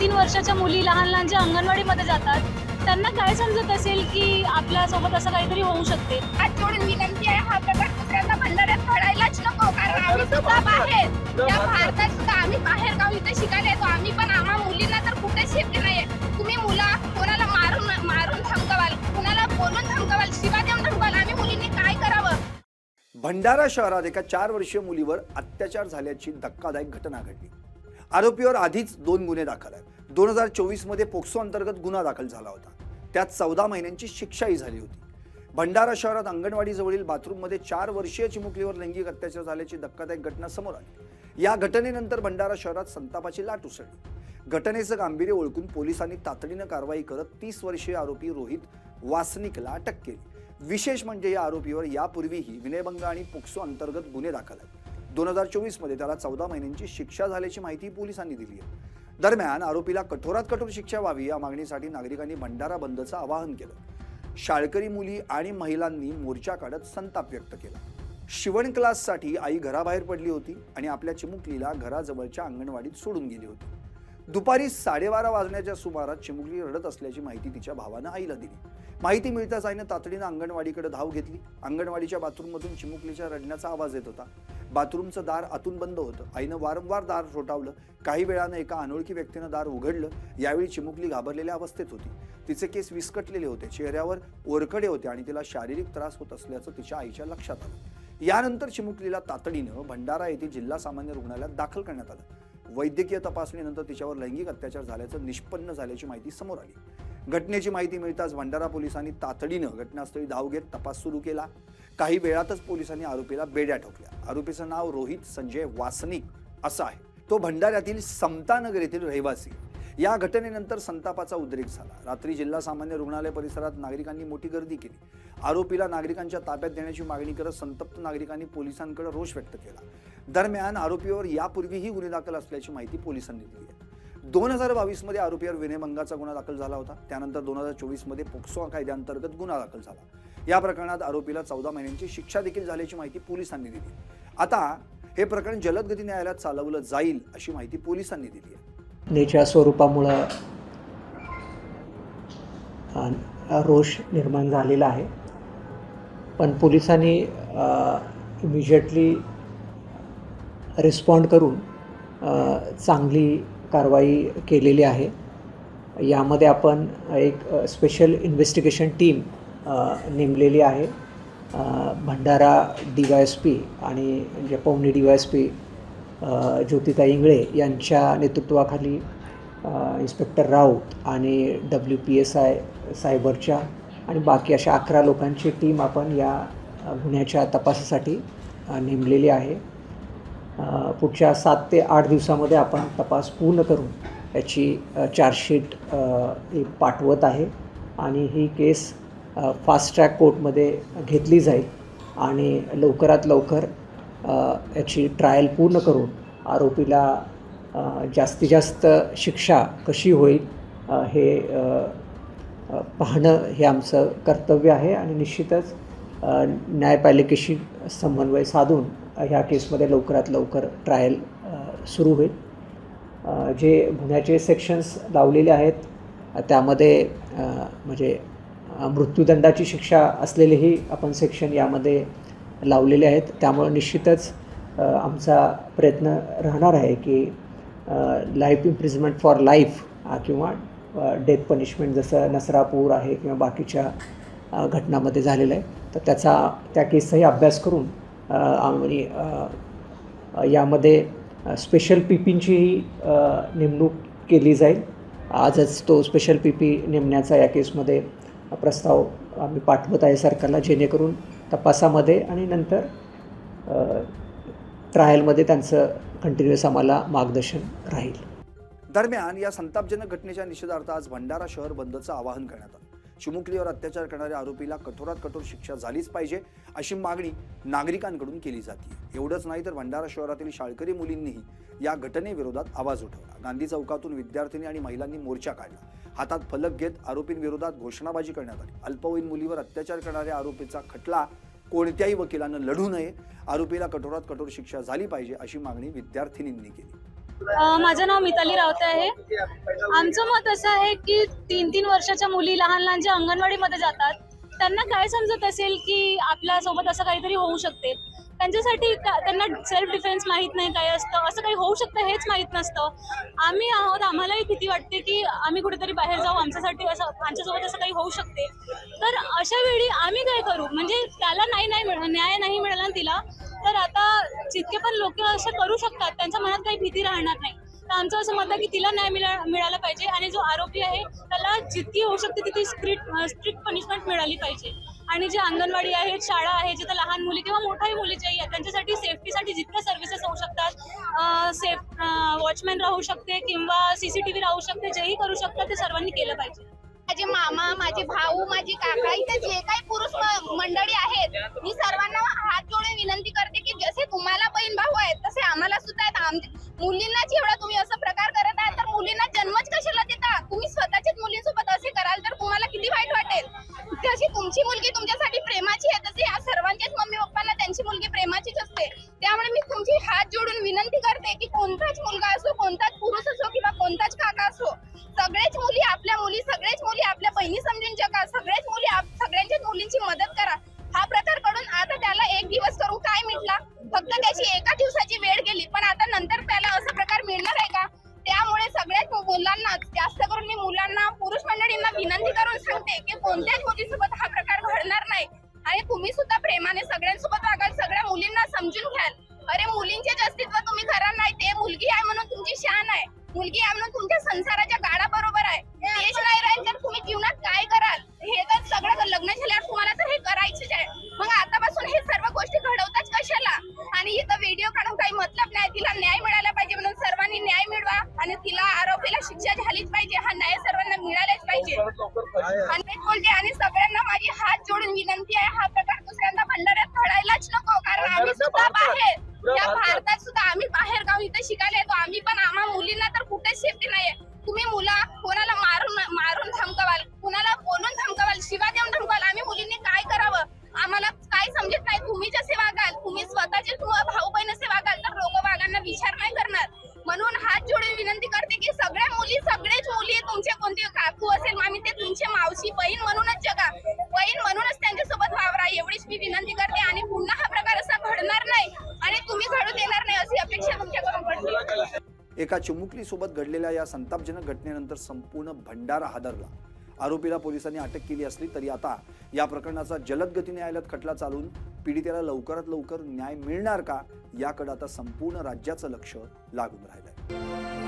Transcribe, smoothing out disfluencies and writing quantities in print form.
2-3 वर्षाच्या मुली लहान लहान ज्या अंगणवाडीमध्ये जातात त्यांना काय समजत असेल की आपल्यासोबत असं काहीतरी होऊ शकते? हात जोडून विनंती आहे, हा प्रकार दुसऱ्यांदा भंडाऱ्यात घडायलाच नको. कारण आम्ही सुद्धा बाहेर या भारतात सुद्धा आम्ही बाहेर गाव इथे शिकायला येतो. आम्ही पण आम्हा मुलींना तर कुठे सेफ्टी नाहीये. तुम्ही मुलं कोणाला मारून धमकावाल, कोणाला बोलून धमकावाल, शिवा देऊन धमकावाल, आम्ही मुलींनी काय करावं? भंडारा शहरात एका 4 वर्षीय मुलीवर अत्याचार झाल्याची धक्कादायक घटना घडली। आरोपीवर आधीच 2 गुन्हे दाखल आहेत। 2024 मध्ये पोक्सो अंतर्गत गुन्हा दाखल झाला होता, त्यात 14 महिन्यांची शिक्षाही झाली होती। भंडारा शहरात अंगणवाडीजवळील बाथरूममध्ये 4 वर्षीय चिमुकलीवर लैंगिक अत्याचार झाल्याची धक्कादायक घटना समोर आली। या घटनेनंतर भंडारा शहरात संतापाची लाट उसळली। घटनेचं गांभीर्य ओळखून पोलिसांनी तातडीने कारवाई करत 30 वर्षीय आरोपी रोहित वासनिकला अटक केली। विशेष म्हणजे या आरोपीवर यापूर्वीही विनयभंग आणि पोक्सो अंतर्गत गुन्हे दाखल आहेत। 2024 मध्ये त्याला 14 महिन्यांची शिक्षा झाल्याची माहिती पोलिसांनी दिली आहे। दरम्यान आरोपीला कठोरात कठोर शिक्षा व्हावी या मागणीसाठी नागरिकांनी भंडारा बंदचं आवाहन केलं। शाळकरी मुली आणि महिलांनी मोर्चा काढत संताप व्यक्त केला। शिवण क्लाससाठी आई घराबाहेर पडली होती आणि आपल्या चिमुकलीला घराजवळच्या अंगणवाडीत सोडून गेली होती। दुपारी 12:30 वाजण्याच्या सुमारास चिमुकली रडत असल्याची माहिती तिच्या भावानं आईला दिली। माहिती मिळताच आईनं तातडीनं अंगणवाडीकडे धाव घेतली। अंगणवाडीच्या बाथरूममधून चिमुकलीच्या रडण्याचा आवाज येत होता। बाथरूमचं दार आतून बंद होतं। आईनं वारंवार दार ठोठावलं। काही वेळानं एका अनोळखी व्यक्तीनं दार उघडलं। यावेळी चिमुकली घाबरलेल्या अवस्थेत होती। तिचे केस विस्कटलेले होते, चेहऱ्यावर ओरखडे होते आणि तिला शारीरिक त्रास होत असल्याचं तिच्या आईच्या लक्षात आलं। यानंतर चिमुकलीला तातडीनं भंडारा येथील जिल्हा सामान्य रुग्णालयात दाखल करण्यात आलं। वैद्यकीय तपासणीनंतर तिच्यावर लैंगिक अत्याचार झाल्याचं निष्पन्न झाल्याची माहिती समोर आली। घटनेची माहिती मिळताच भंडारा पोलिसांनी तातडीनं घटनास्थळी धाव घेत तपास सुरू केला। काही वेळातच पोलिसांनी आरोपीला बेड्या ठोकल्या। आरोपीचं नाव रोहित संजय वासनिक असं आहे। तो भंडाऱ्यातील समतानगर येथील रहिवासी। या घटनेनंतर संतापाचा उद्रेक झाला। रात्री जिल्हा सामान्य रुग्णालय परिसरात नागरिकांनी मोठी गर्दी केली। आरोपीला नागरिकांच्या ताब्यात देण्याची मागणी करत संतप्त नागरिकांनी पोलिसांकडे रोष व्यक्त केला। दरम्यान आरोपीवर यापूर्वीही गुन्हे दाखल असल्याची माहिती पोलिसांनी दिली आहे। 2022 मध्ये आरोपीवर विनयभंगाचा गुन्हा दाखल झाला होता। त्यानंतर 2024 मध्ये पोक्सो कायद्याअंतर्गत गुन्हा दाखल झाला। या प्रकरणात आरोपीला 14 महिन्यांची शिक्षा देखील झाल्याची माहिती पोलिसांनी दिली। आता हे प्रकरण जलद गती न्यायालयात चालवलं जाईल अशी माहिती पोलिसांनी दिली आहे। नेच्या स्वरूपामुळं रोष निर्माण झालेला आहे, पण पोलिसांनी इमिजिएटली रिस्पॉन्ड करून चांगली कारवाई केलेली आहे। यामध्ये आपण एक स्पेशल इन्व्हेस्टिगेशन टीम नेमलेली आहे। भंडारा DYSP आणि जे पवनी DYSP ज्योतिताई इंगळे यांच्या नेतृत्वाखाली इन्स्पेक्टर राऊत आणि WPSI सायबरच्या आणि बाकी अशा 11 लोकांची टीम आपण या गुन्ह्याच्या तपासासाठी नेमलेली आहे। पुढच्या 7 ते 8 दिवसामध्ये आपण तपास पूर्ण करून याची चार्जशीट पाठवत आहे आणि ही केस फास्ट ट्रॅक कोर्टमध्ये घेतली जाईल आणि लवकरात लवकर याची ट्रायल पूर्ण करून आरोपीला जास्तीत जास्त शिक्षा कशी होईल हे पाहणं हे आमचं कर्तव्य आहे आणि निश्चितच न्यायपालिकेशी समन्वय साधून ह्या केसमध्ये लवकरात लवकर ट्रायल सुरू होईल। जे गुन्ह्याचे सेक्शन्स लावलेले आहेत त्यामध्ये म्हणजे मृत्यूदंडाची शिक्षा असलेलेही आपण सेक्शन यामध्ये लावलेले आहेत। त्यामुळे निश्चितच आमचा प्रयत्न राहणार आहे की लाईफ इम्प्रिझनमेंट फॉर लाईफ किंवा डेथ पनिशमेंट जसं नसरापूर आहे किंवा बाकीच्या घटनामध्ये झालेलं आहे, तर त्या केसचाही अभ्यास करून आम्ही यामध्ये स्पेशल PPंचीही नेमणूक केली जाईल। आजच तो स्पेशल PP नेमण्याचा या केसमध्ये प्रस्ताव आम्ही पाठवत आहे सरकारला, जेणेकरून तपासामध्ये आणि नंतर ट्रायलमध्ये त्यांचं कंटिन्युअस आम्हाला मार्गदर्शन राहील। दरम्यान या संतापजनक घटनेच्या निषेधार्थ आज भंडारा शहर बंदचं आवाहन करण्यात आलं। चिमुकलीवर अत्याचार करणाऱ्या आरोपीला कठोरात कठोर शिक्षा झालीच पाहिजे अशी मागणी नागरिकांकडून केली जाते। एवढंच नाही तर भंडारा शहरातील शाळकरी मुलींनीही या घटनेविरोधात आवाज उठवला। गांधी चौकातून विद्यार्थिनी आणि महिलांनी मोर्चा काढला। हातात फलक घेत आरोपींविरोधात घोषणाबाजी करण्यात आली। अल्पवयीन मुलीवर अत्याचार करणाऱ्या आरोपीचा खटला कोणत्याही वकिलानं लढू नये, आरोपीला कठोरात कठोर शिक्षा झाली पाहिजे अशी मागणी विद्यार्थिनींनी केली। माझं नाव मिताली रावते आहे. आमचं मत असं आहे की 3-3 वर्षाच्या मुली लहान लहान ज्या अंगणवाडीमध्ये जातात त्यांना काय समजत असेल की आपल्यासोबत असं काहीतरी होऊ शकते. त्यांच्यासाठी त्यांना सेल्फ डिफेन्स माहीत नाही काय असतं, असं काही होऊ शकतं हेच माहीत नसतं. आम्ही आहोत, आम्हालाही भीती वाटते की आम्ही कुठेतरी बाहेर जाऊ, आमच्यासाठी असं आमच्यासोबत असं काही होऊ शकते. तर अशा वेळी आम्ही काय करू? म्हणजे त्याला न्याय नाही मिळाला ना तिला, तर आता जितके पण लोक असे करू शकतात त्यांच्या मनात काही भीती राहणार नाही. तर आमचं असं मत आहे की तिला न्याय मिळाला पाहिजे आणि जो आरोपी आहे त्याला जितकी होऊ शकते तितकी स्ट्रिक्ट पनिशमेंट मिळाली पाहिजे. आणि जे अंगणवाडी आहेत, शाळा आहे, जिथं लहान मुली किंवा मोठ्याही मुली जे आहेत त्यांच्यासाठी सेफ्टीसाठी जितक्या सर्व्हिसेस होऊ शकतात, वॉचमॅन राहू शकते किंवा CCTV राहू शकते, जेही करू शकतात ते सर्वांनी केलं पाहिजे. माझे मामा, माझे भाऊ, माझी काका, इथे जे काही पुरुष मंडळी आहेत, मी सर्वांना हात जोडून विनंती करते की जसे तुम्हाला बहीण भाऊ आहेत तसे आम्हाला सुद्धा आहेत. मुलींना जेवढा तुम्ही असं प्रकार करत आहात तर मुलींना जन्मच कशाला देता? तुम्ही स्वतःच्याच मुलींसोबत असे कराल तर तुम्हाला किती वाईट वाटेल. जशी तुमची मुलगी तुमच्यासाठी प्रेमाची आहे तसे या सर्वांच्याच मम्मी पप्पांना त्यांची मुलगी प्रेमाचीच असते. त्यामुळे मी तुमची हात जोडून विनंती करते की कोणताच मुलगा असो, कोणताच पुरुष असो किंवा कोणताच काका असो, सगळेच मुली आपल्या मुली, सगळेच मुली आपल्या बहिणी समजून जगा, सगळेच मुली सगळ्यांच्याच मुलींची मदत करा. हा प्रकार कडून आता त्याला 1 दिवस करून काय मिळला? फक्त त्याची एका दिवसाची वेळ गेली, पण आता नंतर त्याला असा प्रकार मिळणार आहे का? त्यामुळे सगळ्याच मुलांना, जास्त करून मी मुलांना, पुरुष मंडळींना विनंती करून सांगते की कोणत्याच मुलीसोबत हा प्रकार घडणार नाही. आणि तुम्ही सुद्धा प्रेमाने सगळ्यांसोबत वागाल, सगळ्या मुलींना समजून घ्याल. अरे मुलींचेच अस्तित्व तुम्ही खरं नाही, ते मुलगी आहे म्हणून तुमची शान आहे, मुलगी आहे म्हणून तुमच्या संसाराच्या गाडा बरोबर आहे. तेच नाही राहील तर तुम्ही जीवनात काय कराल? हे तर सगळं लग्न झाल्यावर तुम्हाला तर हे करायचंच आहे. मग आतापासून हे सर्व गोष्टी घडवताच कशाला? आणि इथं व्हिडिओ काढून काही मतलब नाही. तिला न्याय मिळाला पाहिजे म्हणून सर्वांनी न्याय मिळवा आणि तिला आरोपीला शिक्षा झालीच पाहिजे. हा न्याय सर्वांना मिळालाच पाहिजे. आणि तेच बोलते आणि सगळ्यांना माझी हात जोडून विनंती आहे, हा प्रकार दुसऱ्यांदा भंडाऱ्यात घडायलाच नको. कारण आम्ही सुद्धा बाहेर, या भारतात सुद्धा आम्ही बाहेर गाव इथे शिकायला येतो. आम्ही पण आम्हा मुलींना तर कुठेच सेफ्टी नाहीये. तुम्ही मुला कोणाला मारून धमकावाल, कुणाला बोलून धमकावाल, शिवा देऊन धमकावाल. आम्ही मुलींनी काय करावं? आम्हाला काय समजत नाही. तुम्ही जसे वागाल, तुम्ही स्वतःचे भाऊ बहीण असे वागाल तर लोक वागांना विचार नाही करणार. म्हणून हात जोडून विनंती करते की सगळ्या मुली, सगळेच मुली, तुमचे कोणते काकू असेल, मामी, ते तुमचे मावशी, बहीण म्हणूनच जगा, बहीण म्हणूनच त्यांच्यासोबत वावरा, एवढीच मी विनंती करते. आणि पुन्हा हा प्रकार असा घडणार नाही आणि तुम्ही घडू देणार नाही अशी अपेक्षा तुमच्याकडून पडते. एका चिमुकलीसोबत घडलेल्या या संतापजनक घटनेनंतर संपूर्ण भंडारा हादरला. आरोपीला पोलिसांनी अटक केली असली तरी आता या प्रकरणाचा जलद गतीने न्यायालयात खटला चालून पीडितेला लवकरात लवकर न्याय मिळणार का याकडे आता संपूर्ण राज्याचं लक्ष लागून राहिलंय.